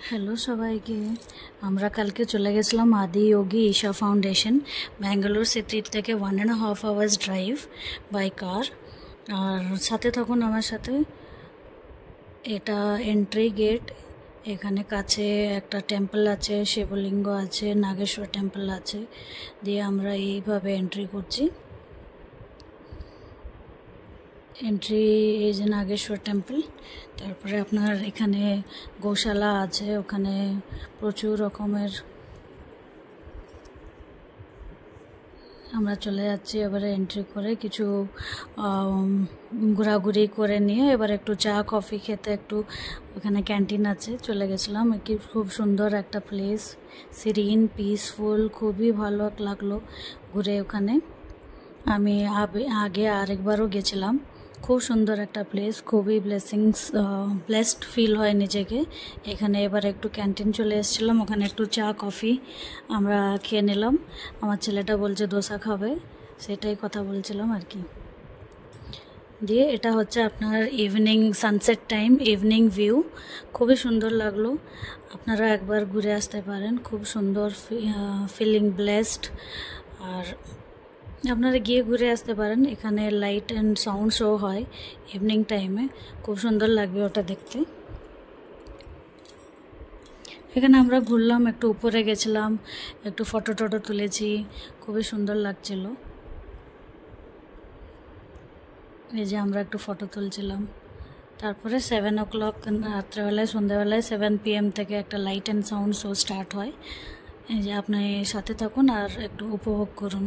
Hello সবাইকে। আমরা কালকে চলে গেছিলাম আদি যোগী ঈশা ফাউন্ডেশন, ব্যাঙ্গালোর সিটি থেকে 1.5 hours ড্রাইভ বাই কার। আর সাথে থাকুন আমার সাথে। এটা এন্ট্রি গেট। এখানে কাছে একটা টেম্পল আছে, শিবলিঙ্গ আছে, নাগেশ্বর টেম্পল আছে। দিয়ে আমরা এইভাবে এন্ট্রি করছি। এন্ট্রি এই যে নাগেশ্বর টেম্পল। তারপরে আপনার এখানে গোশালা আছে, ওখানে প্রচুর রকমের। আমরা চলে যাচ্ছি এবারে এন্ট্রি করে কিছু ঘোরাঘুরি করে নিয়ে এবার একটু চা কফি খেতে একটু ওখানে ক্যান্টিন আছে, চলে গেছিলাম। খুব সুন্দর একটা প্লেস, সিরিন পিসফুল, খুবই ভালো লাগলো ঘুরে ওখানে। আমি আগে আরেকবারও গেছিলাম। খুব সুন্দর একটা প্লেস, খুবই ব্লেসড ফিল হয় নিজেকে এখানে। এবার একটু ক্যান্টিন চলে এসেছিলাম, ওখানে একটু চা কফি আমরা খেয়ে নিলাম। আমার ছেলেটা বলছে দোসা খাবে, সেটাই কথা বলছিলাম আর কি। দিয়ে এটা হচ্ছে আপনার evening sunset time, evening view, খুবই সুন্দর লাগলো। আপনারা একবার ঘুরে আসতে পারেন, খুব সুন্দর ফিলিং ব্লেসড। আর আপনারা গিয়ে ঘুরে আসতে পারেন। এখানে লাইট অ্যান্ড সাউন্ড শো হয় ইভিনিং টাইমে, খুব সুন্দর লাগবে ওটা দেখতে। এখানে আমরা ঘুরলাম, একটু উপরে গেছিলাম, একটু ফটো টটো তুলেছি, খুবই সুন্দর লাগছিল। এই যে আমরা একটু ফটো তুলছিলাম। তারপরে 7 o'clock রাত্রেবেলায়, সন্ধ্যাবেলায় 7 PM থেকে একটা light and sound show start হয়। এই যে আপনি সাথে থাকুন আর একটু উপভোগ করুন।